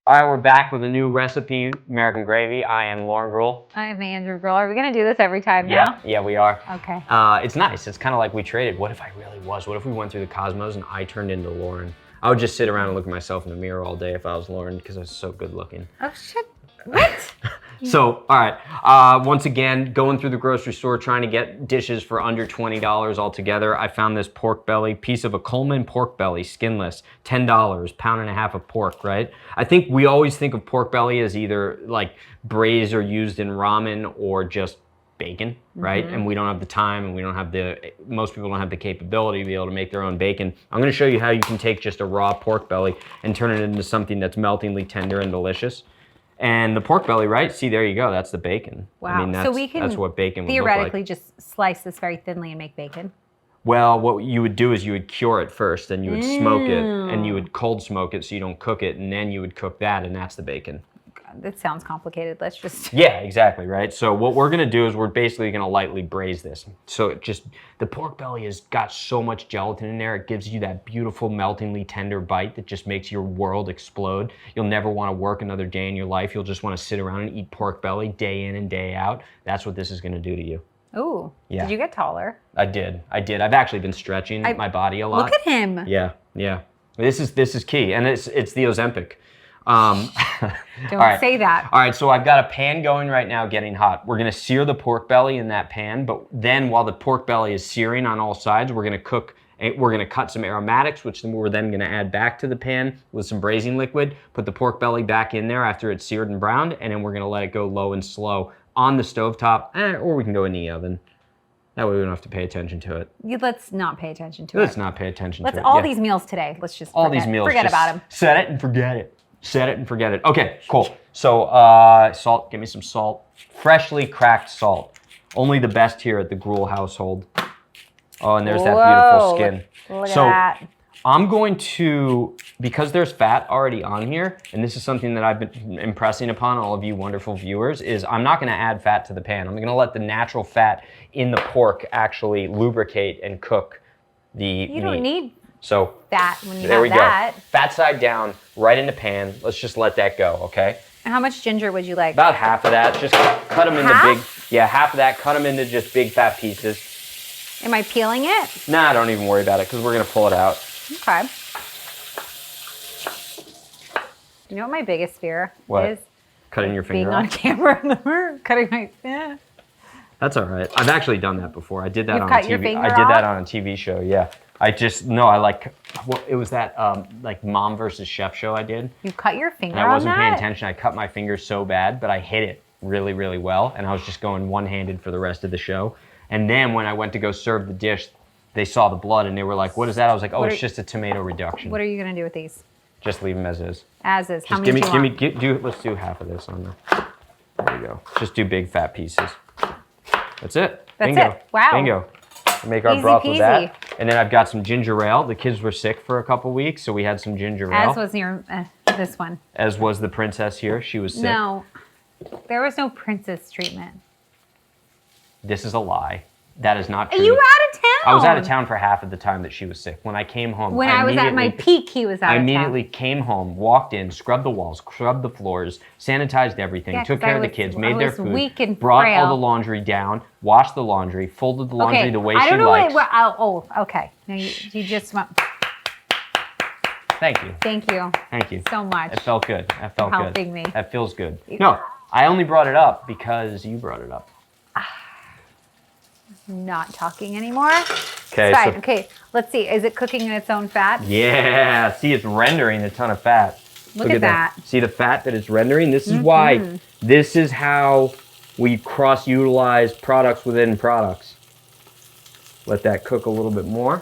All right, we're back with a new recipe, American gravy. I am Lauren Gruel. I am Andrew Gruel. Are we going to do this every time now? Yeah, we are. Okay. It's nice. It's kind of like we traded. What if I really was? What if we went through the cosmos and I turned into Lauren? I would just sit around and look at myself in the mirror all day if I was Lauren because I was so good looking. Oh, shit. What? So, all right. Once again, going through the grocery store trying to get dishes for under $20 altogether. I found this pork belly, piece of a Coleman pork belly, skinless, $10, pound and a half of pork, right? I think we always think of pork belly as either like braised or used in ramen or just bacon, right? And we don't have the time and we don't have most people don't have the capability to be able to make their own bacon. I'm gonna show you how you can take just a raw pork belly and turn it into something that's meltingly tender and delicious. And the pork belly, right? See, there you go. That's the bacon. Wow. I mean, that's, so we can that's what bacon would theoretically look like. just slice this very thinly and make bacon. Well, what you would do is you would cure it first, then you would smoke it, and you would cold smoke it so you don't cook it, and then you would cook that, and that's the bacon. God, that sounds complicated. Let's just... Yeah, exactly, right? So what we're gonna do is we're basically gonna lightly braise this. So the pork belly has got so much gelatin in there, it gives you that beautiful, meltingly tender bite that just makes your world explode. You'll never wanna work another day in your life. You'll just wanna sit around and eat pork belly day in and day out. That's what this is gonna do to you. Ooh, yeah. Did you get taller? I did. I've actually been stretching my body a lot. Look at him. Yeah. This is key, and it's the Ozempic. Don't say that. All right, so I've got a pan going right now getting hot. We're gonna sear the pork belly in that pan, but then while the pork belly is searing on all sides, we're gonna cut some aromatics, which we're then gonna add back to the pan with some braising liquid, put the pork belly back in there after it's seared and browned, and then we're gonna let it go low and slow on the stovetop, or we can go in the oven. That way we don't have to pay attention to it. Let's not pay attention to it. Let's not pay attention to it. All these meals today, let's just forget about them. Set it and forget it. Set it and forget it. Okay, cool. So salt, give me some salt. Freshly cracked salt. Only the best here at the Gruel household. Oh, and there's that beautiful skin. Look at that. I'm going to, because there's fat already on here, and this is something that I've been impressing upon all of you wonderful viewers, is I'm not gonna add fat to the pan. I'm gonna let the natural fat in the pork actually lubricate and cook the meat. You don't need fat when you there we that. go. Fat side down, right in the pan. Let's just let that go, okay? And how much ginger would you like? About half of that. Just cut them into half of that. Cut them into just big fat pieces. Am I peeling it? Nah, don't even worry about it because we're gonna pull it out. Okay. You know what my biggest fear is? Cutting your finger off? Being on camera. Cutting my... That's all right. I've actually done that before. I did that on cut a your TV. finger I did off? that on a TV show. Yeah. It was that like Mom versus Chef show I did. You cut your finger and I wasn't on paying that? attention. I cut my finger so bad, but I hit it really, really well, and I was just going one-handed for the rest of the show. And then when I went to go serve the dish, they saw the blood and they were like, "What is that?" I was like, "Oh, it's just a tomato reduction." What are you gonna do with these? Just leave them as is. As is. Just How many do you want? Let's do half of this on there. There you go. Just do big fat pieces. That's it. That's Bingo. it. Wow. Bingo. Make our Easy broth with peasy. that. And then I've got some ginger ale. The kids were sick for a couple weeks, so we had some ginger ale. As was your this one. As was the princess here. She was sick. No, there was no princess treatment. This is a lie. That is not true. You were out of town. I was out of town for half of the time that she was sick. When I came home, when I was at my peak, he was out of town. I immediately came home, walked in, scrubbed the walls, scrubbed the floors, sanitized everything, took care of the kids, made their food, weak and brought frail. all the laundry down, washed the laundry, folded the laundry the way she likes. I don't know okay. Now you just want... Thank you. Thank you. Thank you. So much. It felt good. That felt good. Helping me. That feels good. No, I only brought it up because you brought it up. Not talking anymore. Okay. It's fine. Okay, let's see. Is it cooking in its own fat? Yeah. See, it's rendering a ton of fat. Look at that. See the fat that it's rendering? This is why. This is how we cross-utilize products within products. Let that cook a little bit more.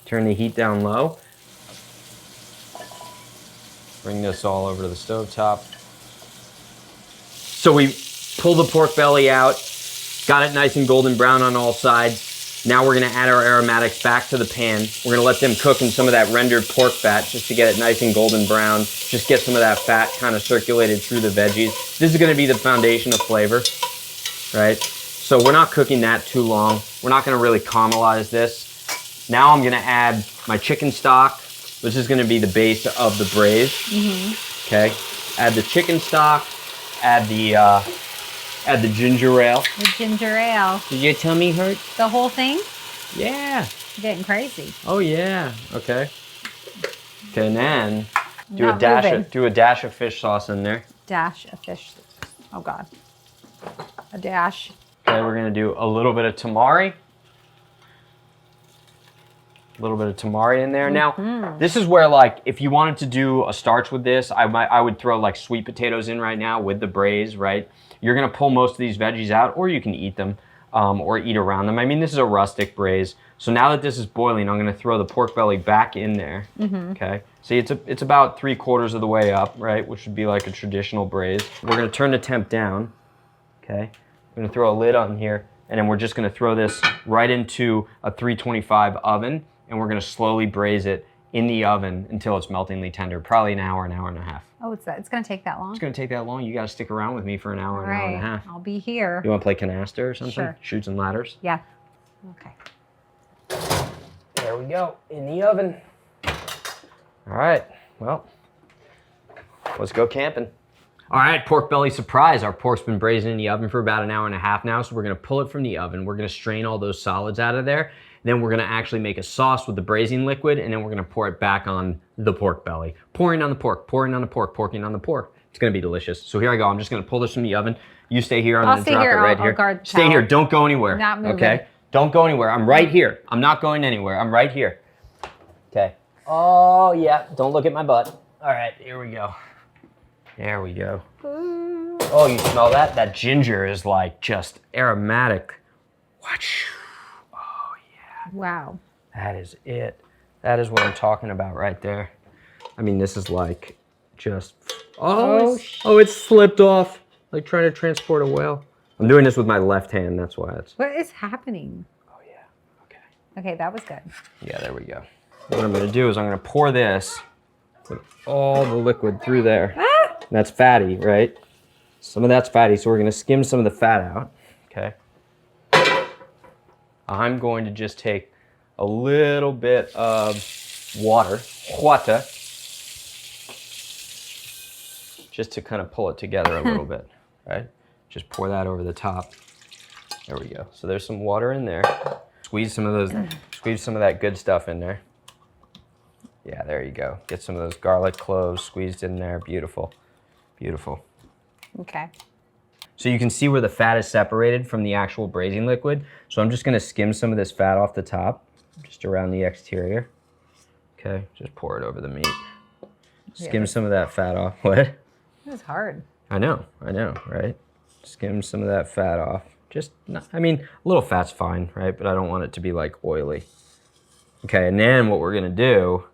Turn the heat down low. Bring this all over to the stovetop. So we pull the pork belly out. Got it nice and golden brown on all sides. Now we're gonna add our aromatics back to the pan. We're gonna let them cook in some of that rendered pork fat just to get it nice and golden brown. Just get some of that fat kind of circulated through the veggies. This is gonna be the foundation of flavor, right? So we're not cooking that too long. We're not gonna really caramelize this. Now I'm gonna add my chicken stock. This is gonna be the base of the braise. Okay, add the chicken stock, add the ginger ale. The ginger ale. Did your tummy hurt? The whole thing? Yeah. You're getting crazy. Oh yeah. Okay. Okay, and then do Not moving. a dash of fish sauce in there. Dash of fish. Oh God. A dash. Okay, we're gonna do a little bit of tamari. A little bit of tamari in there. Now, this is where, like, if you wanted to do a starch with this, I would throw like sweet potatoes in right now with the braise, right? You're gonna pull most of these veggies out, or you can eat them, or eat around them. I mean, this is a rustic braise. So now that this is boiling, I'm gonna throw the pork belly back in there. Okay. See, it's about 3/4 of the way up, right? Which would be like a traditional braise. We're gonna turn the temp down. Okay. I'm gonna throw a lid on here, and then we're just gonna throw this right into a 325 oven, and we're gonna slowly braise it in the oven until it's meltingly tender, probably an hour and a half. Oh, it's gonna take that long? It's gonna take that long. You gotta stick around with me for an hour, an hour and a half. I'll be here. You wanna play canasta or something? Sure. Shoots and ladders? Yeah. Okay. There we go, in the oven. All right, well, let's go camping. All right, pork belly surprise. Our pork's been braising in the oven for about an hour and a half now, so we're gonna pull it from the oven. We're gonna strain all those solids out of there. Then we're gonna actually make a sauce with the braising liquid, and then we're gonna pour it back on the pork belly. Pouring on the pork, pouring on the pork, porking on the pork. It's gonna be delicious. So here I go, I'm just gonna pull this from the oven. You stay here, I'm gonna drop it right here. I'll guard the Stay here, towel. don't go anywhere. Not moving. Okay? Don't go anywhere, I'm right here. I'm not going anywhere, I'm right here. Okay. Oh yeah, don't look at my butt. All right, here we go. There we go. Oh, you smell that? That ginger is like just aromatic. Watch. Oh yeah. Wow. That is it. That is what I'm talking about right there. I mean, this is like just, it slipped off. Like trying to transport a whale. I'm doing this with my left hand, that's why it's. What is happening? Oh yeah, okay. Okay, that was good. Yeah, there we go. What I'm gonna do is I'm gonna pour this with all the liquid through there. And that's fatty, right? Some of that's fatty, so we're gonna skim some of the fat out, okay? I'm going to just take a little bit of water, just to kind of pull it together a little bit, right? Just pour that over the top. There we go. So there's some water in there. Squeeze some of that good stuff in there. Yeah, there you go. Get some of those garlic cloves squeezed in there. Beautiful, beautiful. Okay. So you can see where the fat is separated from the actual braising liquid. So I'm just gonna skim some of this fat off the top, just around the exterior. Okay, just pour it over the meat. Skim some of that fat off. What? It was hard. I know, right? Skim some of that fat off. Just, I mean, a little fat's fine, right? But I don't want it to be like oily. Okay, and then what we're gonna do,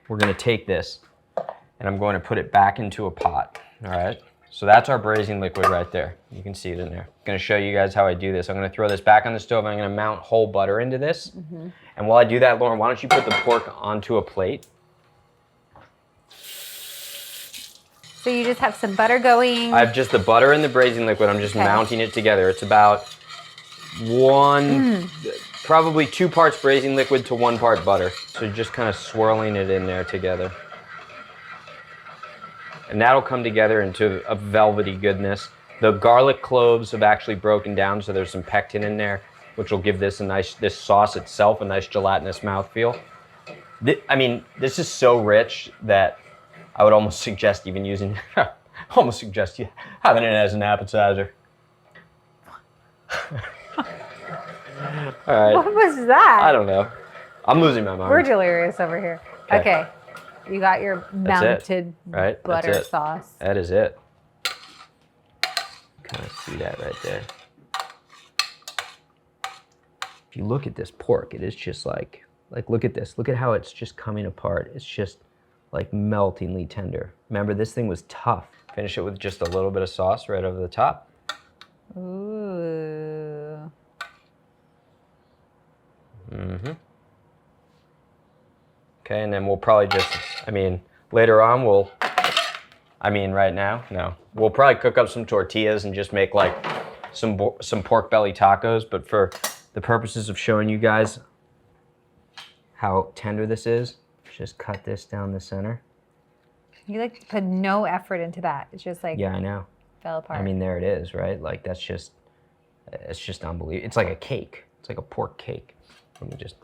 we're gonna take this and I'm going to put it back into a pot, all right? So that's our braising liquid right there. You can see it in there. I'm gonna show you guys how I do this. I'm gonna throw this back on the stove. I'm gonna mount whole butter into this. And while I do that, Lauren, why don't you put the pork onto a plate? So you just have some butter going. I have just the butter and the braising liquid. I'm just mounting it together. It's about probably 2 parts braising liquid to 1 part butter. So just kind of swirling it in there together. And that'll come together into a velvety goodness. The garlic cloves have actually broken down, so there's some pectin in there, which will give this this sauce itself a nice gelatinous mouthfeel. I mean, this is so rich that I would almost suggest even using, almost suggest you having it as an appetizer. All right. What was that? I don't know. I'm losing my mind. We're delirious over here. Okay. You got your mounted right? butter sauce. That is it. Kind of see that right there. If you look at this pork, it is just like look at this. Look at how it's just coming apart. It's just like meltingly tender. Remember, this thing was tough. Finish it with just a little bit of sauce right over the top. Ooh. Okay, and then we'll probably just, later on right now, no. We'll probably cook up some tortillas and just make like some pork belly tacos, but for the purposes of showing you guys how tender this is, just cut this down the center. You like put no effort into that. It's just like Yeah, I know. fell apart. I mean, there it is, right? Like that's just, it's just unbelievable. It's like a cake. It's like a pork cake. Let me just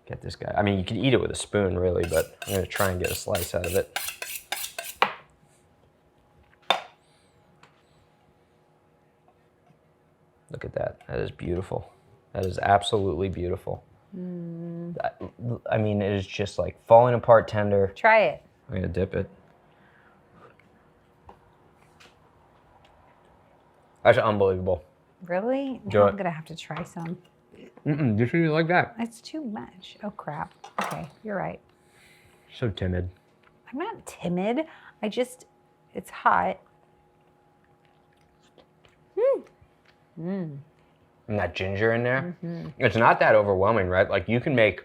get this guy. I mean, you could eat it with a spoon, really, but I'm gonna try and get a slice out of it. Look at that. That is beautiful. That is absolutely beautiful. I mean, it is just like falling apart tender. Try it. I'm gonna dip it. That's unbelievable. Really? Do Now it. I'm gonna have to try some. You shouldn't like that. It's too much. Oh crap. Okay, you're right. So timid. I'm not timid. It's hot. And that ginger in there. It's not that overwhelming, right? Like you can make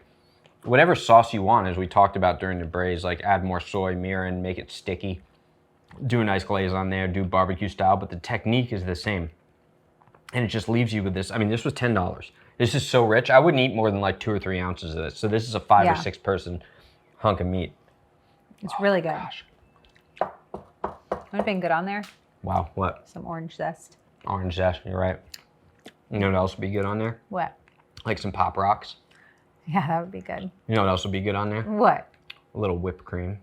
whatever sauce you want, as we talked about during the braise, like add more soy, mirin, make it sticky. Do a nice glaze on there, do barbecue style, but the technique is the same. And it just leaves you with this. I mean, this was $10. This is so rich. I wouldn't eat more than like 2 or 3 ounces of this. So this is a 5 or 6 person hunk of meat. It's really good. Gosh. What's been good on there? Wow, what? Some orange zest. Orange zest, you're right. You know what else would be good on there? What? Like some Pop Rocks. Yeah, that would be good. You know what else would be good on there? What? A little whipped cream.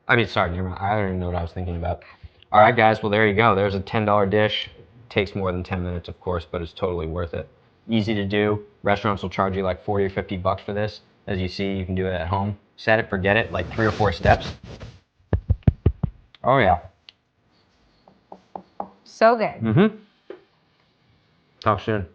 I mean, sorry, never mind. I don't even know what I was thinking about. All right, guys, well, there you go. There's a $10 dish. Takes more than 10 minutes, of course, but it's totally worth it. Easy to do. Restaurants will charge you like 40 or 50 bucks for this. As you see, you can do it at home. Set it, forget it, like 3 or 4 steps. Oh, yeah. So good. Talk soon.